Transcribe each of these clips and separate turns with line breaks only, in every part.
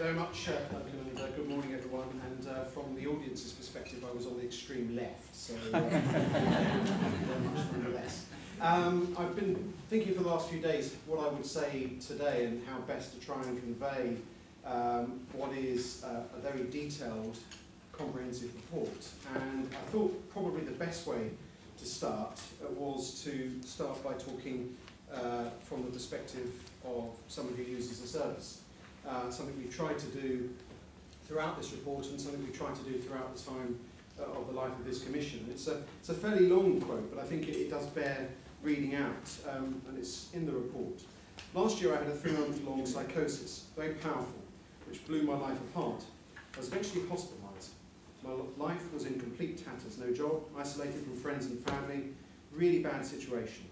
very much, and good morning everyone. And from the audience's perspective, I was on the extreme left, so very much nonetheless. I've been thinking for the last few days what I would say today and how best to try and convey what is a very detailed, comprehensive report. And I thought probably the best way to start was to start by talking from the perspective of someone who uses the service. Something we've tried to do throughout this report and something we've tried to do throughout the time of the life of this commission. It's a fairly long quote, but I think it does bear reading out, and it's in the report. Last year I had a 3-month-long psychosis, very powerful, which blew my life apart. I was eventually hospitalised. My life was in complete tatters, no job, isolated from friends and family, really bad situation.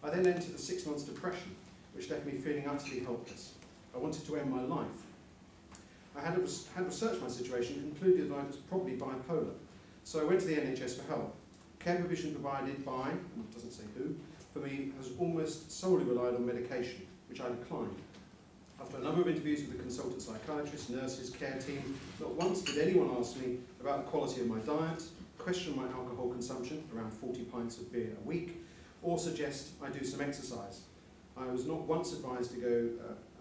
I then entered a 6 months depression, which left me feeling utterly helpless. I wanted to end my life. I had researched my situation and concluded that I was probably bipolar. So I went to the NHS for help. Care provision provided by, and it doesn't say who, for me has almost solely relied on medication, which I declined. After a number of interviews with a consultant psychiatrist, nurses, care team, not once did anyone ask me about the quality of my diet, question my alcohol consumption, around 40 pints of beer a week, or suggest I do some exercise. I was not once advised to go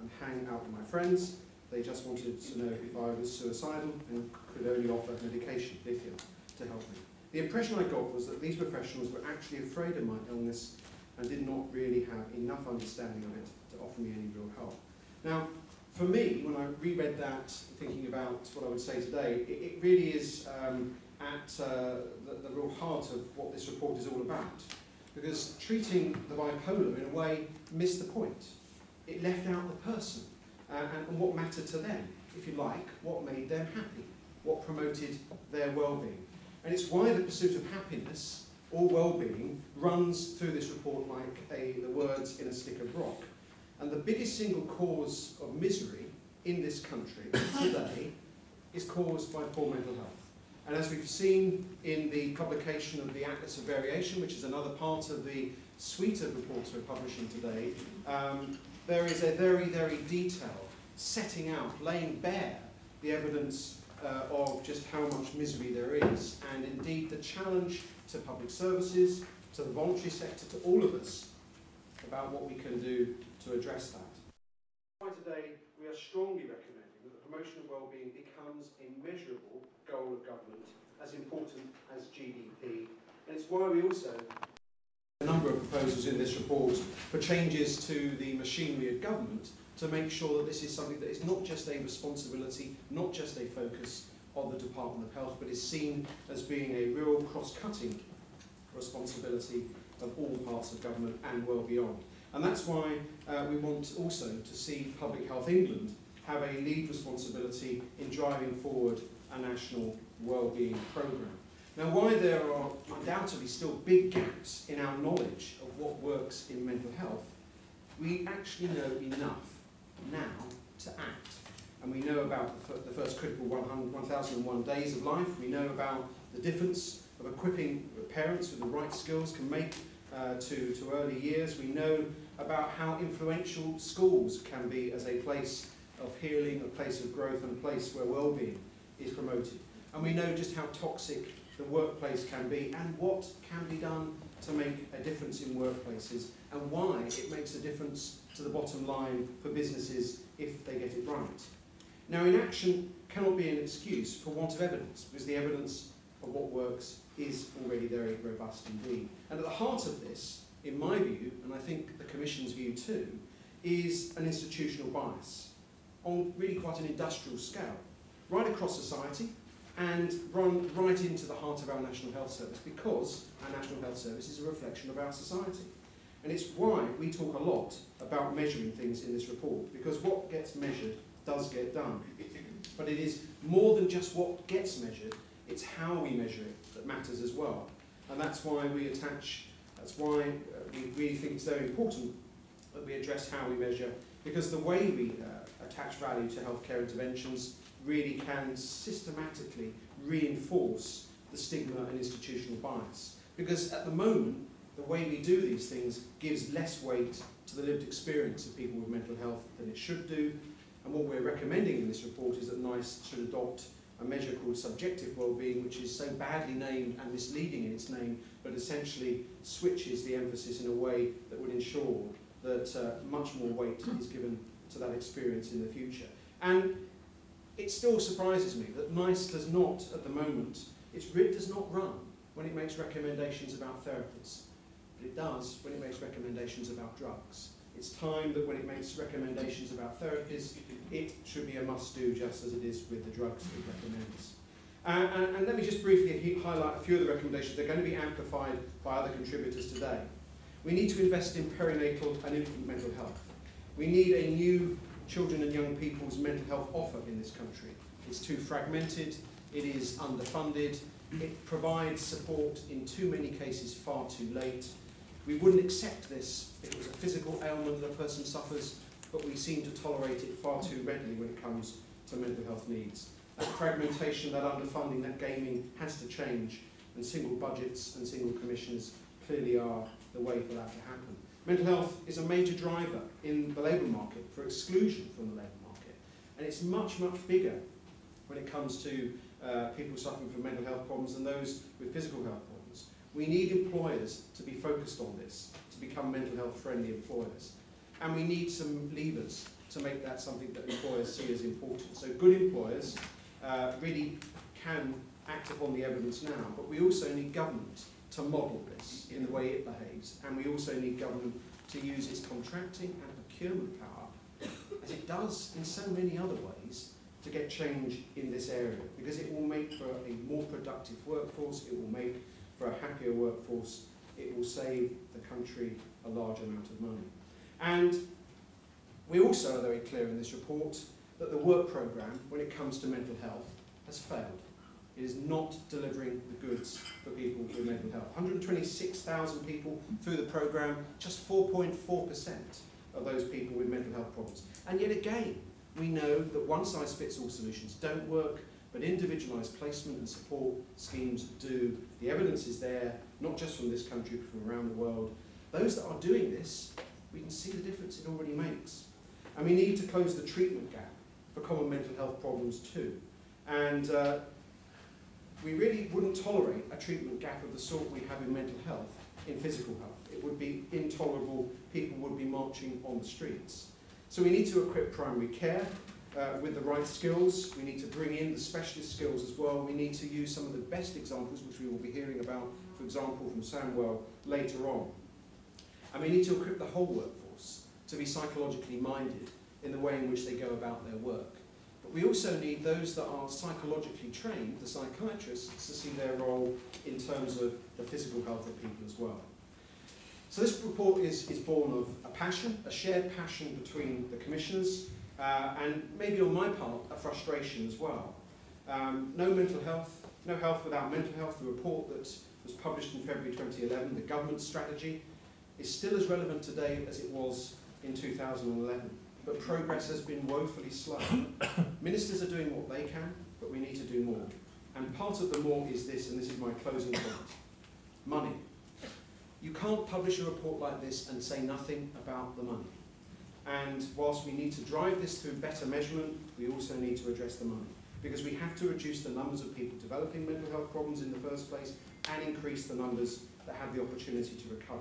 and hang out with my friends. They just wanted to know if I was suicidal and could only offer medication, lithium, to help me. The impression I got was that these professionals were actually afraid of my illness and did not really have enough understanding of it to offer me any real help. Now, for me, when I reread that, thinking about what I would say today, it really is at the real heart of what this report is all about. Because treating the bipolar, in a way, missed the point. It left out the person and what mattered to them, if you like, what made them happy, what promoted their well-being. And it's why the pursuit of happiness or well-being runs through this report like the words in a stick of rock. And the biggest single cause of misery in this country today is caused by poor mental health. And as we've seen in the publication of the Atlas of Variation, which is another part of the suite of reports we're publishing today, there is a very, very detailed setting out, laying bare the evidence of just how much misery there is, and indeed the challenge to public services, to the voluntary sector, to all of us, about what we can do to address that. Today, we are strongly recommending that the promotion of well-being becomes a measurable goal of government, as important as GDP, and it's why we also a number of proposals in this report for changes to the machinery of government to make sure that this is something that is not just a responsibility, not just a focus of the Department of Health, but is seen as being a real cross-cutting responsibility of all parts of government and well beyond. And that's why we want also to see Public Health England have a lead responsibility in driving forward a national wellbeing programme. Now, why there are undoubtedly still big gaps in our knowledge of what works in mental health, we actually know enough now to act. And we know about the first critical 1001 days of life. We know about the difference of equipping parents with the right skills can make to early years. We know about how influential schools can be as a place of healing, a place of growth, and a place where well-being is promoted. And we know just how toxic the workplace can be and what can be done to make a difference in workplaces and why it makes a difference to the bottom line for businesses if they get it right. Now, inaction cannot be an excuse for want of evidence, because the evidence of what works is already very robust indeed. And at the heart of this, in my view, and I think the Commission's view too, is an institutional bias on really quite an industrial scale, right across society, and run right into the heart of our National Health Service, because our National Health Service is a reflection of our society. And it's why we talk a lot about measuring things in this report, because what gets measured does get done. But it is more than just what gets measured, it's how we measure it that matters as well. And that's why we really think it's very important that we address how we measure, because the way we attach value to healthcare interventions really can systematically reinforce the stigma and institutional bias. Because at the moment, the way we do these things gives less weight to the lived experience of people with mental health than it should do. And what we're recommending in this report is that NICE should adopt a measure called subjective wellbeing, which is so badly named and misleading in its name, but essentially switches the emphasis in a way that would ensure that much more weight is given to that experience in the future. And it still surprises me that NICE does not, at the moment, its RID does not run when it makes recommendations about therapies, but it does when it makes recommendations about drugs. It's time that when it makes recommendations about therapies, it should be a must-do just as it is with the drugs it recommends. And let me just briefly highlight a few of the recommendations. They're going to be amplified by other contributors today. We need to invest in perinatal and infant mental health. We need a new children and young people's mental health offer in this country. It's too fragmented, it is underfunded, it provides support in too many cases far too late. We wouldn't accept this if it was a physical ailment that a person suffers, but we seem to tolerate it far too readily when it comes to mental health needs. That fragmentation, that underfunding, that gaming has to change, and single budgets and single commissions clearly are the way for that to happen. Mental health is a major driver in the labour market for exclusion from the labour market, and it's much, much bigger when it comes to people suffering from mental health problems than those with physical health problems. We need employers to be focused on this, to become mental health friendly employers, and we need some levers to make that something that employers see as important. So good employers really can act upon the evidence now, but we also need government to model this in the way it behaves, and we also need government to use its contracting and procurement power, as it does in so many other ways, to get change in this area, because it will make for a more productive workforce, it will make for a happier workforce, it will save the country a large amount of money. And we also are very clear in this report that the work programme, when it comes to mental health, has failed. It is not delivering the goods for people with mental health. 126,000 people through the programme, just 4.4% of those people with mental health problems. And yet again, we know that one-size-fits-all solutions don't work, but individualised placement and support schemes do. The evidence is there, not just from this country, but from around the world. Those that are doing this, we can see the difference it already makes. And we need to close the treatment gap for common mental health problems too. And we really wouldn't tolerate a treatment gap of the sort we have in mental health in physical health. It would be intolerable. People would be marching on the streets. So we need to equip primary care with the right skills. We need to bring in the specialist skills as well. We need to use some of the best examples, which we will be hearing about, for example, from Sandwell later on. And we need to equip the whole workforce to be psychologically minded in the way in which they go about their work. But we also need those that are psychologically trained, the psychiatrists, to see their role in terms of the physical health of people as well. So this report is born of a passion, a shared passion between the commissioners, and maybe on my part, a frustration as well. No mental health, no health without mental health. The report that was published in February 2011, the government strategy, is still as relevant today as it was in 2011. But progress has been woefully slow. Ministers are doing what they can, but we need to do more. And part of the more is this, and this is my closing point: money. You can't publish a report like this and say nothing about the money. And whilst we need to drive this through better measurement, we also need to address the money, because we have to reduce the numbers of people developing mental health problems in the first place and increase the numbers that have the opportunity to recover.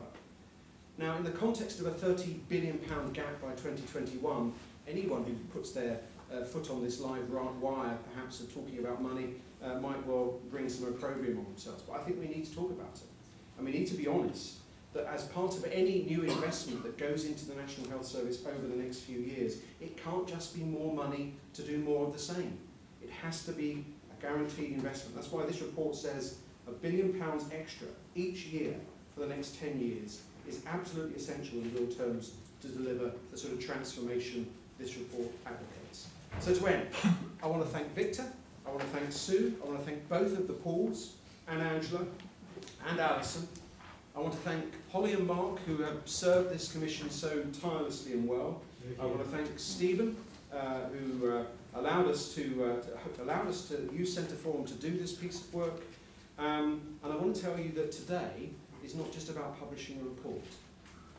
Now, in the context of a £30 billion gap by 2021, anyone who puts their foot on this live wire, perhaps of talking about money, might well bring some opprobrium on themselves. But I think we need to talk about it. And we need to be honest that as part of any new investment that goes into the National Health Service over the next few years, it can't just be more money to do more of the same. It has to be a guaranteed investment. That's why this report says £1 billion extra each year for the next 10 years is absolutely essential in real terms to deliver the sort of transformation this report advocates. So to end, I want to thank Victor, I want to thank Sue, I want to thank both of the Pauls, and Angela, and Alison. I want to thank Holly and Mark, who have served this commission so tirelessly and well. I want to thank Stephen, who allowed us to use CentreForum to do this piece of work. And I want to tell you that today is not just about publishing a report.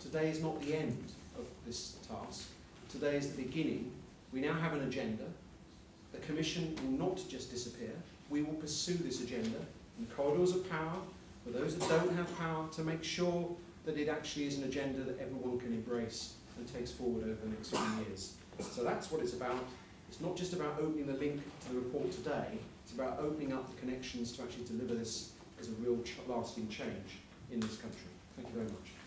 Today is not the end of this task. Today is the beginning We now have an agenda. The Commission will not just disappear. We will pursue this agenda in corridors of power, for those that don't have power, to make sure that it actually is an agenda that everyone can embrace and takes forward over the next few years. So that's what it's about. It's not just about opening the link to the report today, it's about opening up the connections to actually deliver this as a real lasting change in this country. Thank you very much.